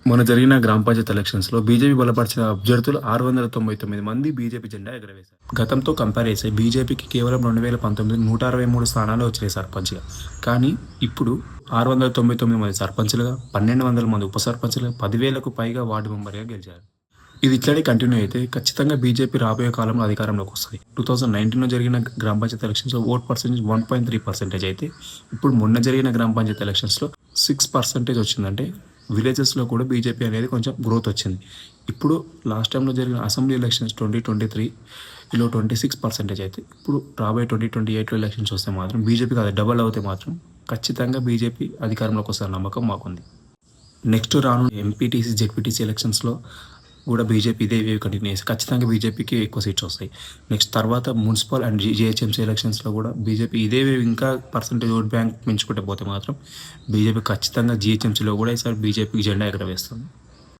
మొన్న జరిగిన గ్రామ పంచాయతీ ఎలక్షన్స్‌లో బీజేపీ బలపరిచిన అభ్యర్థులు 699 మంది బీజేపీ జెండా ఎగురవేశారు. గతంతో కంపేర్ చేస్తే బీజేపీకి కేవలం 2019 163 స్థానాలే వచ్చినాయి సర్పంచ్‌గా. కానీ ఇప్పుడు 699 మంది సర్పంచులుగా, 1200 మంది ఉప సర్పంచులుగా, 10,000కు పైగా వార్డు మెంబర్‌గా గెలిచారు. ఇది ఇట్లనే కంటిన్యూ అయితే ఖచ్చితంగా బీజేపీ రాబోయే కాలంలో అధికారంలోకి వస్తది. 2019లో జరిగిన గ్రామ పంచాయతీ ఎలక్షన్స్‌లో ఓట్ పర్సెంటేజ్ 1.3% అయితే ఇప్పుడు మొన్న జరిగిన గ్రామ పంచాయతీ ఎలక్షన్స్‌లో 6% వచ్చిందంటే విలేజెస్‌లో కూడా బీజేపీ అనేది కొంచెం గ్రోత్ వచ్చింది. ఇప్పుడు లాస్ట్ టైమ్‌లో జరిగిన అసెంబ్లీ ఎలక్షన్స్ 2023లో 26% అయితే ఇప్పుడు రాబోయే 2028లో ఎలక్షన్స్ వస్తే మాత్రం బీజేపీకి అది డబుల్ అవుతే మాత్రం ఖచ్చితంగా బీజేపీ అధికారంలోకి వస్తదన్న నమ్మకం మాకుంది. నెక్స్ట్ రానున్న ఎంపీటీసీ, జెడ్పీటీసీ ఎలక్షన్స్‌లో కూడా బీజేపీ ఇదే వేవ్ కంటిన్యూ చేస్తే ఖచ్చితంగా బీజేపీకి ఎక్కువ సీట్స్ వస్తాయి. నెక్స్ట్ తర్వాత మున్సిపల్ అండ్ జీహెచ్ఎంసీ ఎలక్షన్స్‌లో కూడా బీజేపీ ఇదే వేవ్ ఇంకా పర్సెంటేజ్ ఓట్ బ్యాంక్ పెంచుకుంటూ పోతే మాత్రం బీజేపీ ఖచ్చితంగా జీహెచ్ఎంసీలో కూడా ఈసారి బీజేపీకి జెండా ఎగరవేస్తుంది.